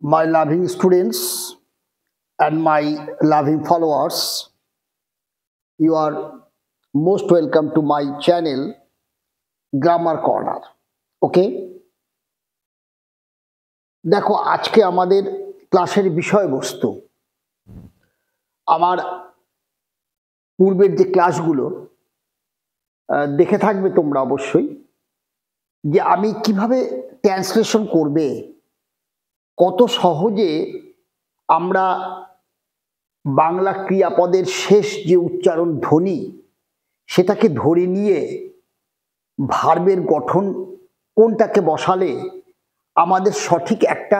My loving students and my loving followers, you are most welcome to my channel Grammar Corner. Okay? দেখো আজকে আমাদের ক্লাসের বিষয়বস্তু আমার পূর্বের যে ক্লাসগুলো দেখে থাকবে তোমরা অবশ্যই, যে আমি কিভাবে ট্রান্সলেশন করবে, কত সহজে আমরা বাংলা ক্রিয়াপদের শেষ যে উচ্চারণ ধ্বনি সেটাকে ধরে নিয়ে ভার্বের গঠন কোনটাকে বসালে আমাদের সঠিক একটা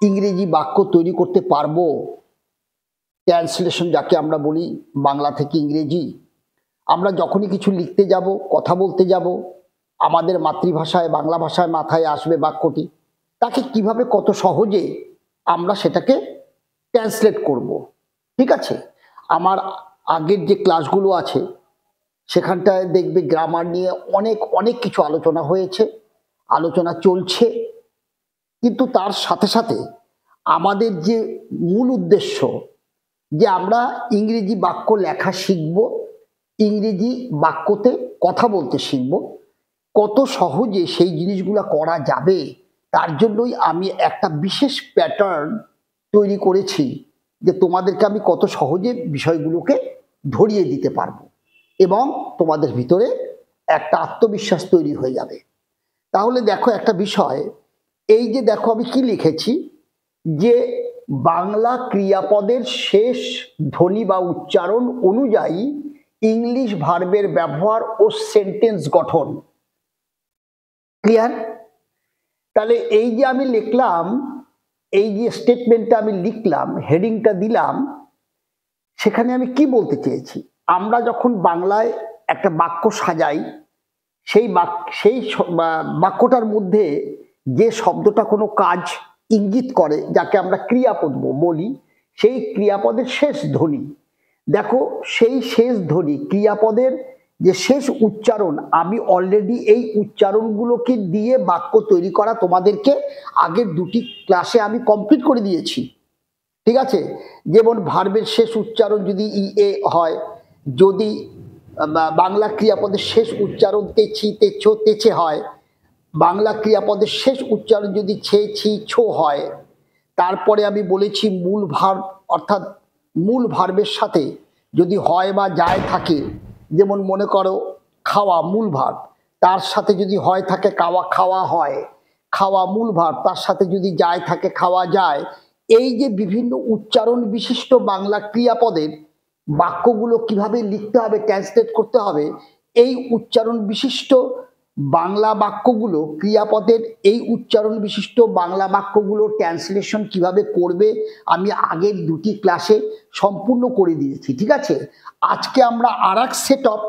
ইংরেজি বাক্য তৈরি করতে পারবো। ট্রান্সলেশন যাকে আমরা বলি, বাংলা থেকে ইংরেজি। আমরা যখনই কিছু লিখতে যাব, কথা বলতে যাব, আমাদের মাতৃভাষায় বাংলা ভাষায় মাথায় আসবে বাক্যটি, তাকে কিভাবে কত সহজে আমরা সেটাকে ট্রান্সলেট করব। ঠিক আছে, আমার আগের যে ক্লাসগুলো আছে সেখানটায় দেখবে গ্রামার নিয়ে অনেক কিছু আলোচনা হয়েছে, আলোচনা চলছে, কিন্তু তার সাথে সাথে আমাদের যে মূল উদ্দেশ্য যে আমরা ইংরেজি বাক্য লেখা শিখব, ইংরেজি বাক্যতে কথা বলতে শিখব, কত সহজে সেই জিনিসগুলো করা যাবে তার জন্যই আমি একটা বিশেষ প্যাটার্ন তৈরি করেছি, যে তোমাদেরকে আমি কত সহজে বিষয়গুলোকে ধরিয়ে দিতে পারবো এবং তোমাদের ভিতরে একটা আত্মবিশ্বাস তৈরি হয়ে যাবে। তাহলে দেখো একটা বিষয়, এই যে দেখো আমি কি লিখেছি, যে বাংলা ক্রিয়াপদের শেষ ধ্বনি বা উচ্চারণ অনুযায়ী ইংলিশ ভার্বের ব্যবহার ও সেন্টেন্স গঠন। ক্লিয়ার? তাহলে এই যে আমি লিখলাম, এই যে স্টেটমেন্টটা আমি লিখলাম, হেডিংটা দিলাম, সেখানে আমি কি বলতে চেয়েছি, আমরা যখন বাংলায় একটা বাক্য সাজাই, সেই বাক্যটার মধ্যে যে শব্দটা কোনো কাজ ইঙ্গিত করে, যাকে আমরা ক্রিয়াপদ বলি, সেই ক্রিয়াপদের শেষ ধ্বনি। দেখো সেই শেষ ধ্বনি ক্রিয়াপদের যে শেষ উচ্চারণ, আমি অলরেডি এই উচ্চারণগুলোকে দিয়ে বাক্য তৈরি করা তোমাদেরকে আগের দুটি ক্লাসে আমি কমপ্লিট করে দিয়েছি। ঠিক আছে, যেমন ভার্বের শেষ উচ্চারণ যদি ইএ হয়, যদি বাংলা ক্রিয়াপদের শেষ উচ্চারণ তেছি তেছো তেছে হয়, বাংলা ক্রিয়াপদের শেষ উচ্চারণ যদি ছে ছি ছো হয়, তারপরে আমি বলেছি মূল ভার্ব, অর্থাৎ মূল ভার্বের সাথে যদি হয় বা যায় থাকে, যেমন মনে করো খাওয়া মূল ভার্ব, তার সাথে যদি হয় থাকে খাওয়া, খাওয়া হয়, খাওয়া মূল ভার্ব, তার সাথে যদি যায় থাকে খাওয়া যায়। এই যে বিভিন্ন উচ্চারণ বিশিষ্ট বাংলা ক্রিয়াপদের বাক্যগুলো কিভাবে লিখতে হবে, ট্রান্সলেট করতে হবে, এই উচ্চারণ বিশিষ্ট বাংলা বাক্যগুলো, ক্রিয়াপদের এই উচ্চারণ বিশিষ্ট বাংলা বাক্যগুলো ট্রান্সলেশন কিভাবে করবে আমি আগের দুটি ক্লাসে সম্পূর্ণ করে দিয়েছি। ঠিক আছে, আজকে আমরা আর এক সেট অফ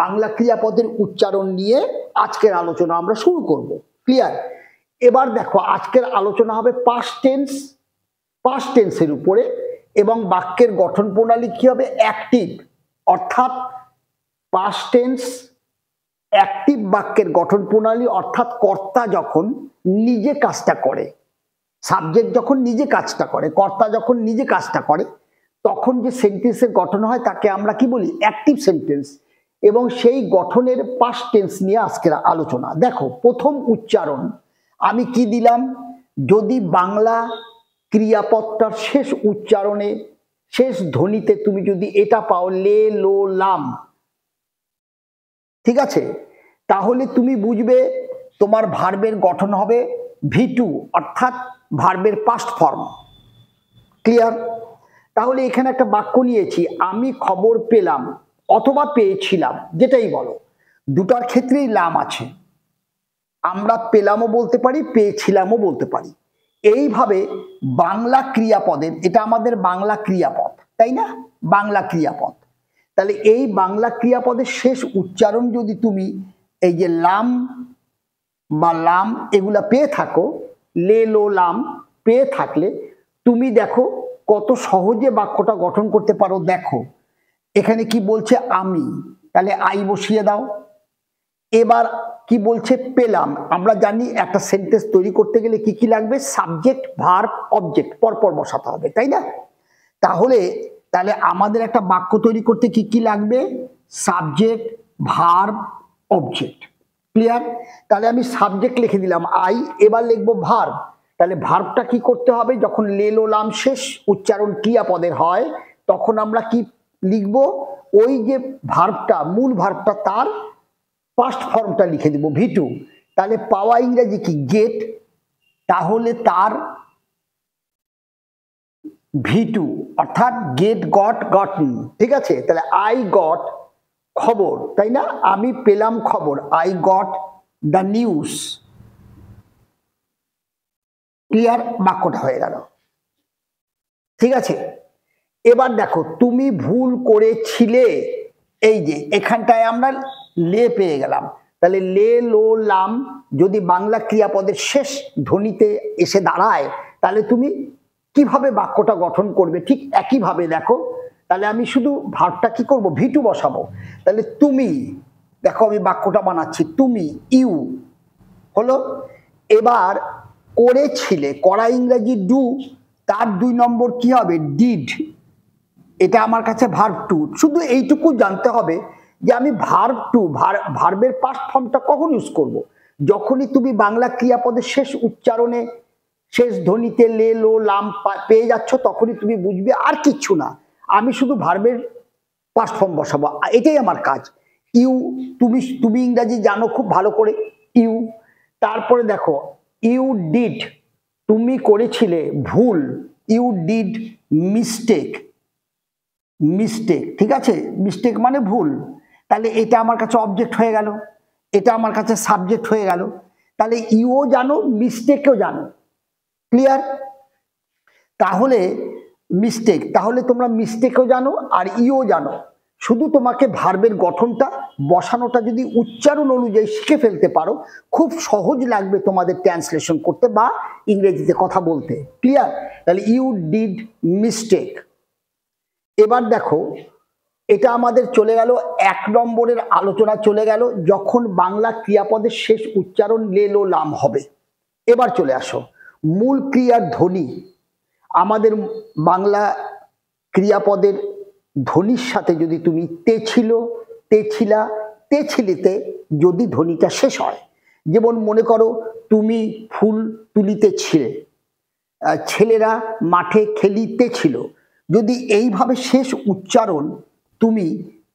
বাংলা ক্রিয়াপদের উচ্চারণ নিয়ে আজকের আলোচনা আমরা শুরু করব। ক্লিয়ার? এবার দেখো আজকের আলোচনা হবে পাস্ট টেন্সের উপরে, এবং বাক্যের গঠন প্রণালী কি হবে, অ্যাক্টিভ, অর্থাৎ পাস্ট টেন্স অ্যাক্টিভ বাক্যের গঠন প্রণালী, অর্থাৎ কর্তা যখন নিজে কাজটা করে, সাবজেক্ট যখন নিজে কাজটা করে, কর্তা যখন নিজে কাজটা করে, তখন যে সেন্টেন্সের গঠন হয় তাকে আমরা কি বলি, অ্যাক্টিভ সেন্টেন্স। এবং সেই গঠনের পাস্ট টেন্স নিয়ে আজকের আলোচনা। দেখো প্রথম উচ্চারণ আমি কি দিলাম, যদি বাংলা ক্রিয়াপদটার শেষ উচ্চারণে, শেষ ধ্বনিতে তুমি যদি এটা পাও, লে লো লাম, ঠিক আছে, তাহলে তুমি বুঝবে তোমার ভার্বের গঠন হবে V2, অর্থাৎ ভার্বের পাস্ট ফর্ম। ক্লিয়ার? তাহলে এখানে একটা বাক্য নিয়েছি, আমি খবর পেলাম অথবা পেয়েছিলাম, যেটাই বলো, দুটার ক্ষেত্রেই লাম আছে। আমরা পেলামও বলতে পারি, পেয়েছিলামও বলতে পারি। এইভাবে বাংলা ক্রিয়াপদের, এটা আমাদের বাংলা ক্রিয়াপদ, তাই না, বাংলা ক্রিয়াপদ। তাহলে এই বাংলা ক্রিয়াপদের শেষ উচ্চারণ যদি তুমি এই যে লাম বা লাম এগুলা পেয়ে থাকো, লে লো লাম পেয়ে থাকলে তুমি দেখো কত সহজে বাক্যটা গঠন করতে পারো। দেখো এখানে কি বলছে, আমি, তাহলে আই বসিয়ে দাও, এবার কি বলছে পেলাম, আমরা জানি একটা সেন্টেন্স তৈরি করতে গেলে কি কি লাগবে, সাবজেক্ট ভার্ব অবজেক্ট পরপর বসাতে হবে, তাই না? তাহলে আমাদের একটা বাক্য তৈরি করতে কি কি লাগবে, সাবজেক্ট ভার্ব অবজেক্ট। ক্লিয়ার? তাহলে আমি সাবজেক্ট লিখে দিলাম আই, এবার লিখবো ভার্ব। তাহলে ভার্বটা কি করতে হবে, যখন লেলো লাম শেষ উচ্চারণ ক্রিয়াপদের হয় তখন আমরা কি লিখবো, ওই যে ভার্বটা মূল ভার্বটা তার পাস্ট ফর্মটা লিখে দিব ভি2। তাহলে পাওয়া ইংরেজি কি গেট, তাহলে তার ভি2 অর্থাৎ গেট গট গটন, ঠিক আছে? তাহলে আই গট খবর, তাই না? আমি পেলাম খবর, I got the news. Clear? বাক্যটা হয়ে গেল, ঠিক আছে? এবার দেখো তুমি ভুল করেছিলে, এই যে এখানটায় আমরা লে পেয়ে গেলাম। তাহলে লে লো লাম যদি বাংলা ক্রিয়াপদের শেষ ধ্বনিতে এসে দাঁড়ায় তাহলে তুমি কিভাবে বাক্যটা গঠন করবে, ঠিক একইভাবে দেখো। তাহলে আমি শুধু ভার্বটা কি করব, ভি2 বসাবো। তাহলে তুমি, দেখো আমি বাক্যটা বানাচ্ছি, তুমি ইউ হলো। এবার করেছিলে, করা ইংরেজি ডু, তার 2 নম্বর কি হবে, ডিড। এটা আমার কাছে ভার্ব2। শুধু এইটুকু জানতে হবে যে আমি ভার্ব2 ভার্বের পাস্ট ফর্মটা কখন ইউজ করব, যখনই তুমি বাংলা ক্রিয়াপদের শেষ উচ্চারণে শেষ ধ্বনিতে লে লো লাম পেয়ে যাচ্ছ তখনই তুমি বুঝবে, আর কিচ্ছু না, আমি শুধু ভার্বের পাস্ট ফর্ম বসাবো, এটাই আমার কাজ। ইউ, তুমি ইংরাজি জানো খুব ভালো করে, ইউ। তারপরে দেখো ইউ ডিড, তুমি করেছিলে ভুল, ইউ ডিড মিস্টেক, মিস্টেক, ঠিক আছে? মিস্টেক মানে ভুল। তাহলে এটা আমার কাছে অবজেক্ট হয়ে গেল, এটা আমার কাছে সাবজেক্ট হয়ে গেল। তাহলে ইউও জানো, মিস্টেকও জানো। ক্লিয়ার? তাহলে মিস্টেক, তাহলে তোমরা মিস্টেকও জানো আর ইও জানো। শুধু তোমাকে ভার্বের গঠনটা বসানোটা যদি উচ্চারণ অনুযায়ী শিখে ফেলতে পারো, খুব সহজ লাগবে তোমাদের ট্রান্সলেশন করতে বা ইংরেজিতে কথা বলতে। ক্লিয়ার? তাহলে ইউ ডিড মিস্টেক। এবার দেখো এটা আমাদের চলে গেল 1 নম্বরের আলোচনা, চলে গেল যখন বাংলা ক্রিয়াপদের শেষ উচ্চারণ লে লো লাম হবে। এবার চলে আসো মূল ক্রিয়ার ধ্বনি। আমাদের বাংলা ক্রিয়াপদের ধ্বনির সাথে যদি তুমি তে ছিল, তে ছিলা, তে ছিলিতে যদি ধ্বনিটা শেষ হয়, যেমন মনে করো তুমি ফুল তুলিতে ছিলে, ছেলেরা মাঠে খেলিতে ছিল, যদি এইভাবে শেষ উচ্চারণ তুমি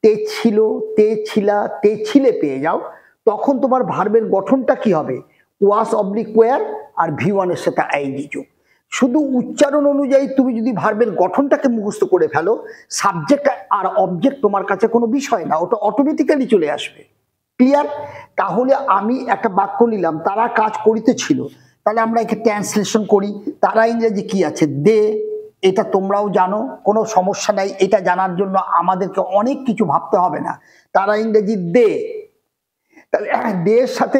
তে ছিল, তে ছিলা, তে ছিলে পেয়ে যাও, তখন তোমার ভার্বের গঠনটা কি হবে, ওয়াস অবলিক ওয়্যার আর ভি1 এর সাথে আইএনজি যোগ। শুধু উচ্চারণ অনুযায়ী তুমি যদি ভার্বের গঠনটাকে মুখস্থ করে ফেলো, সাবজেক্ট আর অবজেক্ট তোমার কাছে কোনো বিষয় না, ওটা অটোমেটিক্যালি চলে আসবে। ক্লিয়ার? তাহলে আমি একটা বাক্য নিলাম, তারা কাজ করিতেছিল, তাহলে আমরা একে ট্রান্সলেশন করি, তারা ইংরেজি কি আছে, দে। এটা তোমরাও জানো, কোনো সমস্যা নাই, এটা জানার জন্য আমাদেরকে অনেক কিছু ভাবতে হবে না। তারা ইংরেজি দে। তাহলে দে এর সাথে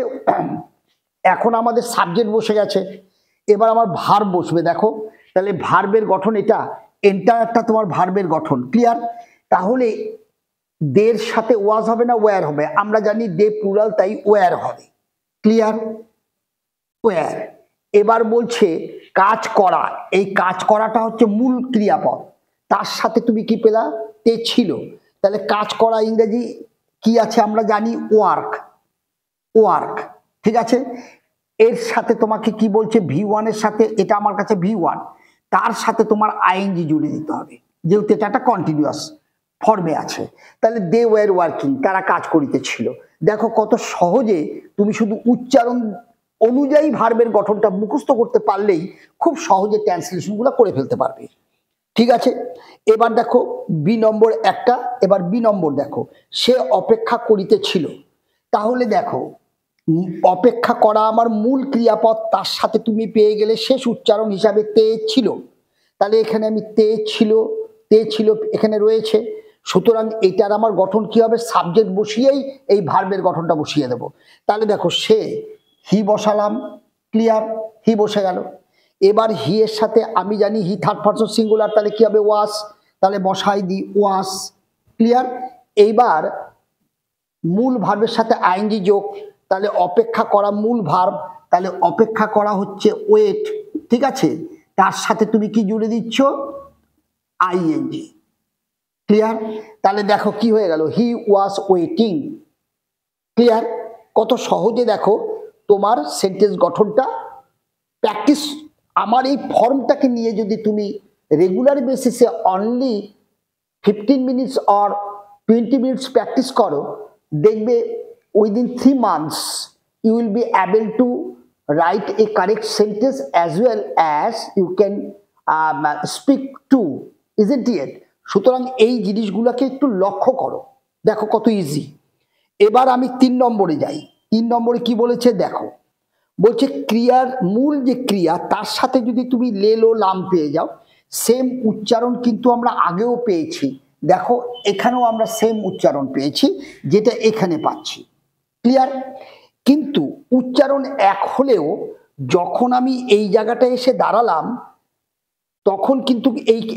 এখন আমাদের সাবজেক্ট বসে গেছে, এবার আমার ভার্ব বসবে। দেখো তাহলে ভার্বের গঠন এটা, এন্টায়ারটা তোমার ভার্বের গঠন। ক্লিয়ার? তাহলে দের সাথে ওয়াজ হবে না ওয়্যার হবে, আমরা জানি দে প্লুরাল, তাই ওয়্যার হবে। ক্লিয়ার? ওয়্যার। এবার বলছে কাজ করা, এই কাজ করাটা হচ্ছে মূল ক্রিয়াপদ, তার সাথে তুমি কি পেলা, তে ছিল। তাহলে কাজ করা ইংরেজি কি আছে আমরা জানি, ওয়ার্ক, ওয়ার্ক, ঠিক আছে? এর সাথে তোমাকে কি বলছে, ভি1 এর সাথে, এটা আমার কাছে ভি1, তার সাথে তোমার আইএনজি জুড়ে দিতে হবে, যেহেতু এটা একটা কন্টিনিউয়াস ফর্মে আছে। তাহলে দে ওয়্যার ওয়ার্কিং, তারা কাজ করিতেছিল। দেখো কত সহজে তুমি শুধু উচ্চারণ অনুযায়ী ভার্বের গঠনটা মুখস্থ করতে পারলেই খুব সহজে ট্রান্সলেশনগুলো করে ফেলতে পারবে। ঠিক আছে? এবার দেখো বি নম্বর একটা, এবার বি নম্বর দেখো, সে অপেক্ষা করিতেছিল। তাহলে দেখো অপেক্ষা করা আমার মূল ক্রিয়াপদ, তার সাথে তুমি পেয়ে গেলে শেষ উচ্চারণ হিসাবে তে ছিল। তাহলে এখানে আমি তে ছিল, তে ছিল এখানে রয়েছে, সুতরাং এটার আমার গঠন কি হবে, সাবজেক্ট বসিয়েই এই ভার্বের গঠনটা বসিয়ে দেব। তাহলে দেখো সে, হি বসালাম। ক্লিয়ার? হি বসে গেল। এবার হি এর সাথে আমি জানি হি থার্ড পারসন সিঙ্গুলার, তাহলে কি হবে, ওয়াস, তাহলে বসাই দি ওয়াস। ক্লিয়ার? এইবার মূল ভার্বের সাথে আইএনজি যোগ, তাহলে অপেক্ষা করা মূল ভার্ব, তাহলে অপেক্ষা করা হচ্ছে ওয়েট, ঠিক আছে, তার সাথে তুমি কি জুড়ে দিচ্ছ আইএনজি। ক্লিয়ার? তাহলে দেখো কি হয়ে গেল, হি ওয়াজ ওয়েটিং। ক্লিয়ার? কত সহজে দেখো তোমার সেন্টেন্স গঠনটা প্র্যাকটিস। আমার এই ফর্মটাকে নিয়ে যদি তুমি রেগুলার বেসিসে only 15 minutes or 20 minutes practice করো, দেখবে within 3 months you will be able to write a correct sentence as well as you can speak to, isn't it? সুতরাং এই জিনিসগুলোকে একটু লক্ষ্য করো, দেখো কত ইজি। এবার আমি 3 নম্বরে যাই। 3 নম্বরে কি বলেছে দেখো, বলছে ক্রিয়ার মূল যে ক্রিয়া তার সাথে যদি তুমি লেলো লাম পেয়ে যাও, সেম উচ্চারণ কিন্তু আমরা আগেও পেয়েছি, দেখো এখানেও আমরা সেম উচ্চারণ পেয়েছি যেটা এখানে পাচ্ছি। ক্লিয়ার? কিন্তু উচ্চারণ এক হলেও যখন আমি এই জায়গাটায় এসে দাঁড়ালাম তখন কিন্তু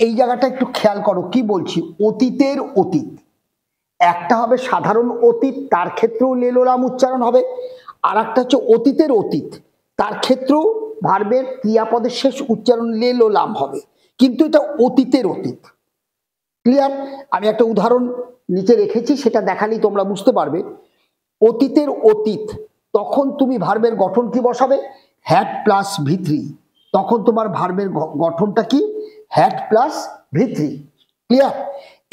এই জায়গাটা একটু খেয়াল করো, কি বলছি, অতীতের অতীত। একটা হবে সাধারণ অতীত, তার ক্ষেত্রেও লেলোলাম উচ্চারণ হবে, আর একটা হচ্ছে অতীতের অতীত, তার ক্ষেত্রেও ভার্বের ক্রিয়াপদের শেষ উচ্চারণ লেলোলাম হবে, কিন্তু এটা অতীতের অতীত। ক্লিয়ার? আমি একটা উদাহরণ নিচে রেখেছি, সেটা দেখালেই তোমরা বুঝতে পারবে। অতীতের অতীত, তখন তুমি ভার্বের গঠন কি বসাবে, হ্যাড প্লাস ভি3, তখন তোমার ভার্বের গঠনটা কি, হ্যাড প্লাস ভি3। ক্লিয়ার?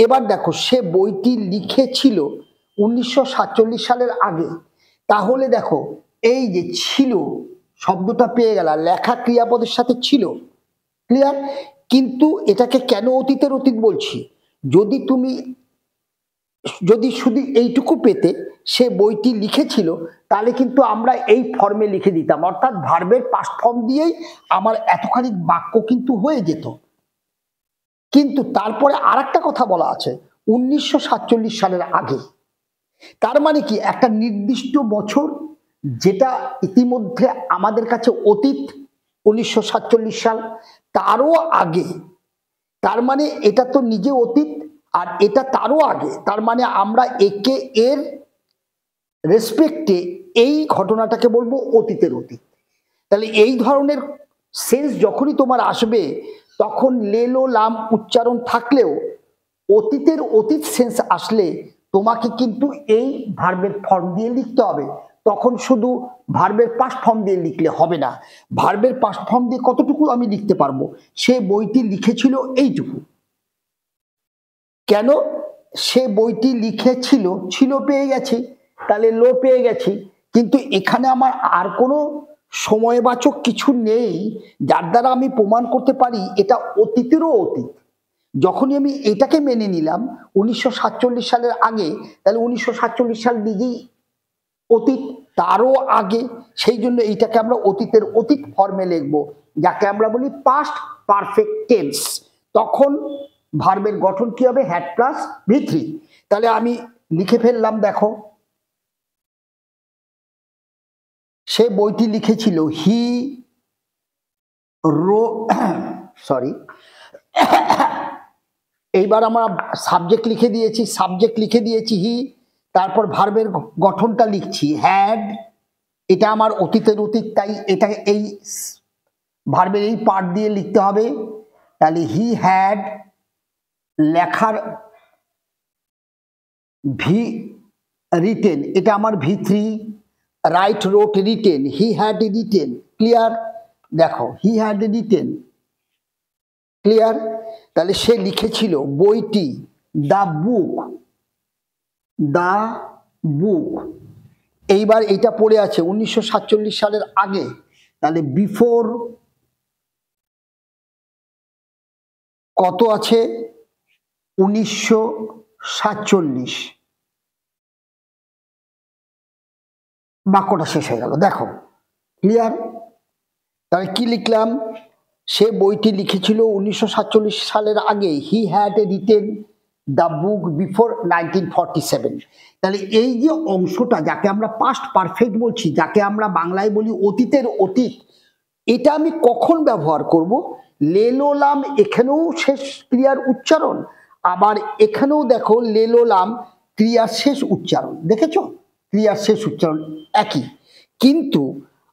এবার দেখো সে বইটি লিখেছিল 1947 সালের আগে, তাহলে দেখো এই যে ছিল শব্দটা পেয়ে গেল, লেখা ক্রিয়াপদের সাথে ছিল। ক্লিয়ার? কিন্তু এটাকে কেন অতীতের অতীত বলছি, যদি শুধু এইটুকু পেতে সে বইটি লিখেছিল, তাহলে কিন্তু আমরা এই ফর্মে লিখে দিতাম, অর্থাৎ ভার্বের পাস্ট ফর্ম দিয়েই আমার এতখানি বাক্য কিন্তু হয়ে যেত। কিন্তু তারপরে আরেকটা কথা বলা আছে 1947 সালের আগে, তার মানে কি একটা নির্দিষ্ট বছর যেটা ইতিমধ্যে আমাদের কাছে অতীত 1947 সাল, তারও আগে, তার মানে এটা তো নিজে অতীত আর এটা তারও আগে, তার মানে আমরা একে এর রেসপেক্টে এই ঘটনাটাকে বলবো অতীতের অতীত। তাহলে এই ধরনের সেন্স যখনই তোমার আসবে তখন লেলো লাম উচ্চারণ থাকলেও অতীতের অতীত সেন্স আসলে তোমাকে কিন্তু এই ভার্বের ফর্ম দিয়ে লিখতে হবে, তখন শুধু ভার্বের পাস্ট ফর্ম দিয়ে লিখলে হবে না। ভার্বের পাস্ট ফর্ম দিয়ে কতটুকু আমি লিখতে পারবো, সে বইটি লিখেছিল এইটুকু। কেন? সে বইটি লিখেছিল, ছিল পেয়ে গেছি, তাহলে লো পেয়ে গেছি, কিন্তু এখানে আমার আর কোনো সময়বাচক কিছু নেই যার দ্বারা আমি প্রমাণ করতে পারি এটা অতীতেরও অতীত। যখনই আমি এটাকে মেনে নিলাম 1947 সালের আগে, তাহলে 1947 সাল নিজেই অতীত, তারও আগে, সেই জন্য এইটাকে আমরা অতীতের অতীত ফর্মে লিখব, যাকে আমরা বলি পাস্ট পারফেক্ট টেন্স। তখন ভার্বের গঠন কি হবে, হ্যাড প্লাস ভি3। তাহলে আমি লিখে ফেললাম, দেখো সে বইটি লিখেছিল, হি রো সরি এইবার আমরা সাবজেক্ট লিখে দিয়েছি হি, তারপর ভার্বের গঠনটা লিখছি হ্যাড, এটা আমার অতীতের অতীত, তাই এটা এই ভার্বের এই পার্ট দিয়ে লিখতে হবে। তাহলে হি হ্যাড লেখার ভি রিটেন, এটা আমার ভি3, write wrote written, he had written. Clear? দেখো হি হ্যাড রিটেন। ক্লিয়ার? তাহলে সে লিখেছিল বইটি, দ্য বুক। এইবার এটা পড়ে আছে 1947 সালের আগে, তাহলে বিফোর কত আছে, 1947, বাক্যটা শেষ হয়ে গেল। দেখো ক্লিয়ার? তাহলে কি লিখলাম, সে বইটি লিখেছিল 1947 সালের আগে, হি had written the book before 1947। তাহলে এই যে অংশটা যাকে আমরা পাস্ট পারফেক্ট বলছি, যাকে আমরা বাংলায় বলি অতীতের অতীত, এটা আমি কখন ব্যবহার করব, লেলোলাম এখানেও শেষ ক্রিয়ার উচ্চারণ, আবার এখানেও দেখো লেলোলাম ক্রিয়ার শেষ উচ্চারণ, দেখেছো? ক্রিয়ার শেষ উচ্চারণ একই, কিন্তু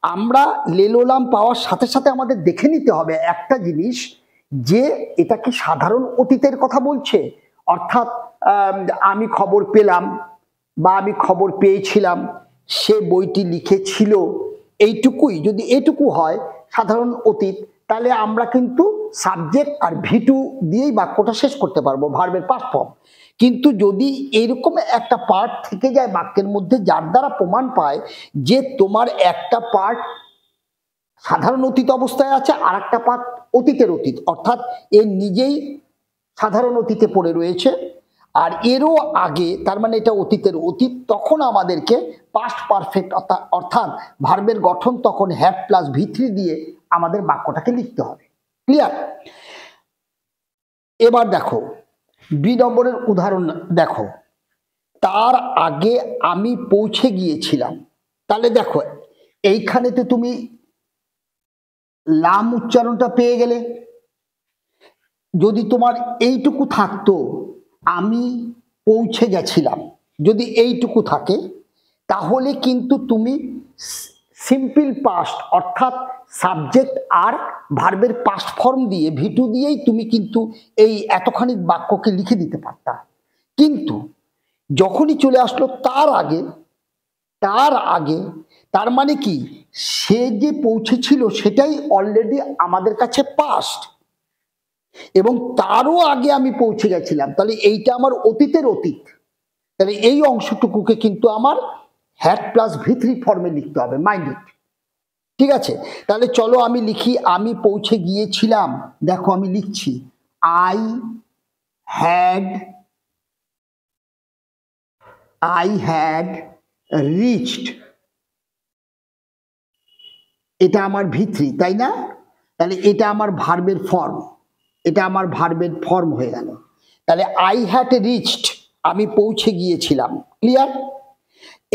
আমরা লেলোলাম পাওয়ার সাথে সাথে আমাদের দেখে নিতে হবে একটা জিনিস, যে এটা কি সাধারণ অতীতের কথা বলছে, অর্থাৎ আমি খবর পেলাম বা আমি খবর পেয়েছিলাম, সে বইটি লিখেছিল, এইটুকুই যদি এটুকু হয় সাধারণ অতীত, তাহলে আমরা কিন্তু সাবজেক্ট আর ভিটু দিয়েই বাক্যটা শেষ করতে পারবো, ভার্বের পাস্ট ফর্ম। কিন্তু যদি এরকম একটা পার্ট থেকে যায় বাক্যের মধ্যে, যার দ্বারা প্রমাণ পায় যে তোমার একটা পার্ট সাধারণ অতীত অবস্থায় আছে আর একটা পার্ট অতীতের অতীত, অর্থাৎ এর নিজেই সাধারণ অতীতে পড়ে রয়েছে আর এরও আগে, তার মানে এটা অতীতের অতীত, তখন আমাদেরকে পাস্ট পারফেক্ট অর্থাৎ ভার্বের গঠন তখন হ্যাড প্লাস V3 দিয়ে আমাদের বাক্যটাকে লিখতে হবে। ক্লিয়ার? এবার দেখো বি নম্বরের উদাহরণ দেখো, তার আগে আমি পৌঁছে গিয়েছিলাম। তাহলে দেখো এইখানে তো তুমি লাম উচ্চারণটা পেয়ে গেলে, যদি তোমার এইটুকু থাকতো আমি পৌঁছে গেছিলাম, যদি এইটুকু থাকে, তাহলে কিন্তু তুমি সিম্পল পাস্ট অর্থাৎ সাবজেক্ট আর ভার্বের পাস্ট ফর্ম দিয়ে ভিটু দিয়েই তুমি কিন্তু এই এতখানি বাক্যকে লিখে দিতে পারতা। কিন্তু যখনই চলে আসলো তার আগে, তার আগে, তার মানে কি সে যে পৌঁছেছিল সেটাই অলরেডি আমাদের কাছে পাস্ট, এবং তারও আগে আমি পৌঁছে গেছিলাম, তাহলে এইটা আমার অতীতের অতীত, তাহলে এই অংশটুকুকে কিন্তু আমার হ্যাড প্লাস V3 ফর্মে লিখতে হবে, মাইন্ড ইট। ঠিক আছে, তাহলে চলো আমি লিখি, আমি পৌঁছে গিয়েছিলাম। দেখো আমি লিখছি আই হ্যাড রিচড, এটা আমার V3, তাই না? তাহলে এটা আমার ভার্বের ফর্ম, এটা আমার ভার্বের ফর্ম হয়ে গেল। তাহলে আই হ্যাড রিচড, আমি পৌঁছে গিয়েছিলাম। ক্লিয়ার?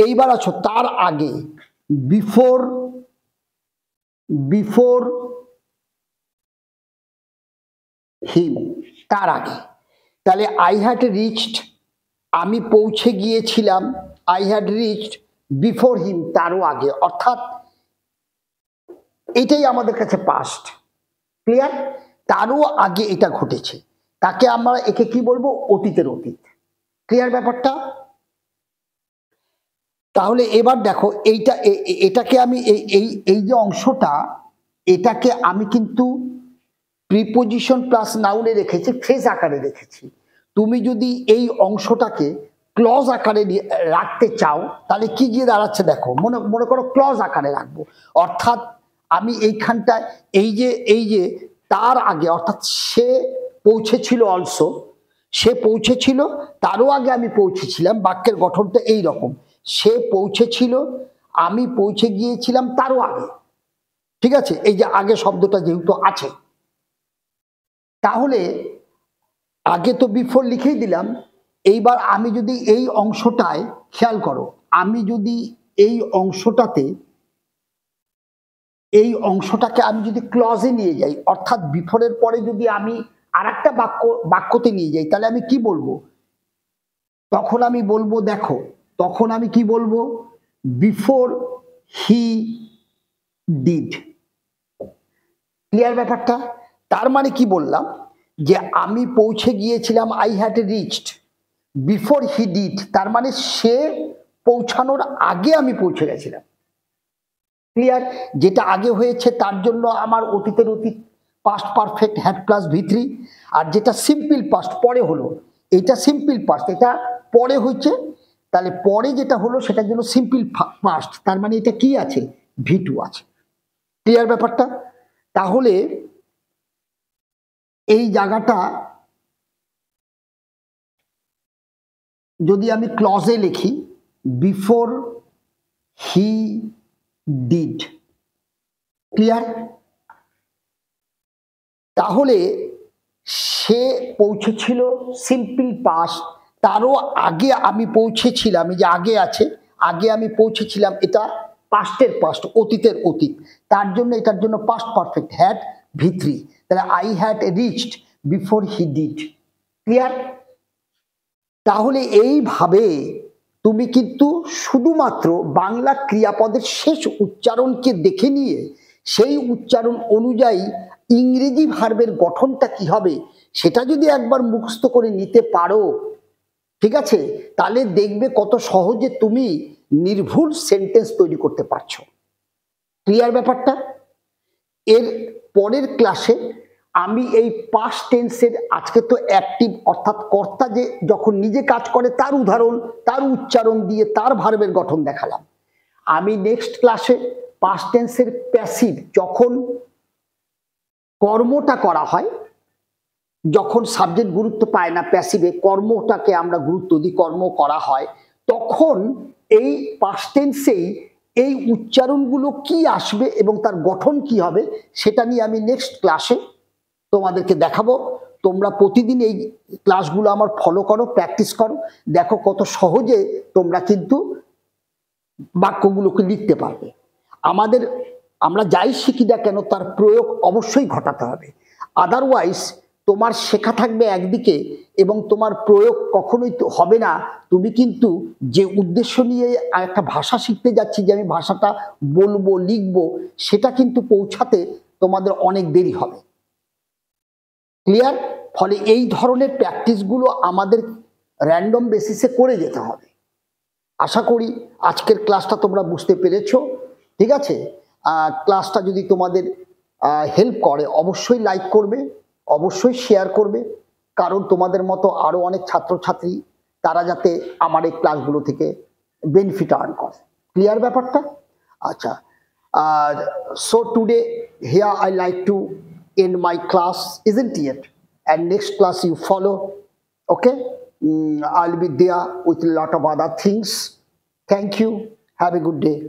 এইবার আছো তার আগে, বিফোর হিম, তার আগে। তাহলে আই হ্যাড রিচড, আমি পৌঁছে গিয়েছিলাম, I had reached before him, তারও আগে, অর্থাৎ এটাই আমাদের কাছে পাস্ট। ক্লিয়ার? তারও আগে এটা ঘটেছে, তাকে আমরা একে কি বলবো? অতীতের অতীত। ক্লিয়ার ব্যাপারটা? তাহলে এবার দেখো এটাকে আমি এই যে অংশটা, এটাকে আমি কিন্তু প্রিপোজিশন প্লাস নাউনে রেখেছি, ফ্রেজ আকারে রেখেছি। তুমি যদি এই অংশটাকে ক্লজ আকারে রাখতে চাও, তাহলে কি গিয়ে দাঁড়াচ্ছে দেখো, মনে করো ক্লজ আকারে রাখবো, অর্থাৎ আমি এইখানটায় এই যে তার আগে, অর্থাৎ সে পৌঁছেছিল, অলসো সে পৌঁছেছিল, তারও আগে আমি পৌঁছেছিলাম, বাক্যের গঠনটা এই রকম, সে পৌঁছেছিল, আমি পৌঁছে গিয়েছিলাম তারও আগে। ঠিক আছে, এই যে আগে শব্দটা যেহেতু আছে, তাহলে আগে তো বিফোর লিখেই দিলাম। এইবার আমি যদি এই অংশটায় খেয়াল করো, আমি যদি এই অংশটাকে আমি যদি ক্লজে নিয়ে যাই, অর্থাৎ বিফোরের পরে যদি আমি আর একটা বাক্যতে নিয়ে যাই, তাহলে আমি কি বলবো? তখন আমি বলবো, দেখো তখন আমি কি বলবো? Before he did. ক্লিয়ার ব্যাপারটা? তার মানে কি বললাম, যে আমি পৌঁছে গিয়েছিলাম, I had reached before he did, তার মানে সে পৌঁছানোর আগে আমি পৌঁছে গেছিলাম। ক্লিয়ার? যেটা আগে হয়েছে তার জন্য আমার অতীতের অতীত past perfect had plus V3, আর যেটা সিম্পল পাস্ট পরে হলো, এটা সিম্পল পাস্ট, এটা পরে হয়েছে, তাহলে পরে যেটা হলো সেটার জন্য সিম্পল পাস্ট, তার মানে এটা কি আছে? V2 আছে। ক্লিয়ার ব্যাপারটা? তাহলে এই জায়গাটা যদি আমি ক্লজে লিখি, বিফোর হি ডিড। ক্লিয়ার? তাহলে সে পৌঁছেছিল, সিম্পল পাস্ট, তারও আগে আমি পৌঁছেছিলাম, এই যে আগে আছে, আগে আমি পৌঁছেছিলাম, এটা পাস্টের পাস্ট, অতীতের অতীত, তার জন্য এটার জন্য পাস্ট পারফেক্ট হ্যাড V3, তাহলে I had reached before he did. Clear? তাহলে এইভাবে তুমি কিন্তু শুধুমাত্র বাংলা ক্রিয়াপদের শেষ উচ্চারণকে দেখে নিয়ে সেই উচ্চারণ অনুযায়ী ইংরেজি ভার্বের গঠনটা কি হবে সেটা যদি একবার মুখস্থ করে নিতে পারো, ঠিক আছে, তাহলে দেখবে কত সহজে তুমি নির্ভুল সেন্টেন্স তৈরি করতে পারছো। ক্লিয়ার ব্যাপারটা? এর পরের ক্লাসে আমি এই পাস্ট টেন্সের, আজকে তো অ্যাক্টিভ অর্থাৎ কর্তা যে যখন নিজে কাজ করে তার উদাহরণ, তার উচ্চারণ দিয়ে তার ভার্বের গঠন দেখালাম। আমি নেক্সট ক্লাসে পাস্ট টেন্সের প্যাসিভ, যখন কর্মটা করা হয়, যখন সাবজেক্ট গুরুত্ব পায় না, প্যাসিভে কর্মটাকে আমরা গুরুত্ব দিই, কর্ম করা হয়, তখন এই পাস্ট টেন্সেই এই উচ্চারণগুলো কি আসবে এবং তার গঠন কি হবে সেটা নিয়ে আমি নেক্সট ক্লাসে তোমাদেরকে দেখাবো। তোমরা প্রতিদিন এই ক্লাসগুলো আমার ফলো করো, প্র্যাকটিস করো, দেখো কত সহজে তোমরা কিন্তু বাক্যগুলোকে লিখতে পারবে। আমরা যাই শিখি না কেন তার প্রয়োগ অবশ্যই ঘটাতে হবে, আদারওয়াইজ তোমার শেখা থাকবে একদিকে এবং তোমার প্রয়োগ কখনোই তো হবে না। তুমি কিন্তু যে উদ্দেশ্য নিয়ে একটা ভাষা শিখতে যাচ্ছি, যে আমি ভাষাটা বলবো লিখবো, সেটা কিন্তু পৌঁছাতে তোমাদের অনেক দেরি হবে। ক্লিয়ার? ফলে এই ধরনের প্র্যাকটিসগুলো আমাদের র্যান্ডম বেসিসে করে যেতে হবে। আশা করি আজকের ক্লাসটা তোমরা বুঝতে পেরেছো, ঠিক আছে? ক্লাসটা যদি তোমাদের হেল্প করে অবশ্যই লাইক করবে, অবশ্যই শেয়ার করবে, কারণ তোমাদের মতো আরো অনেক ছাত্রছাত্রী তারা যাতে আমার এই ক্লাসগুলো থেকে বেনিফিট আর্ন করে। ক্লিয়ার ব্যাপারটা? আচ্ছা, আর so today here I like to end my class, isn't it? And next class you follow, okay? I'll be there with a lot of other things. Thank you. Have a good day.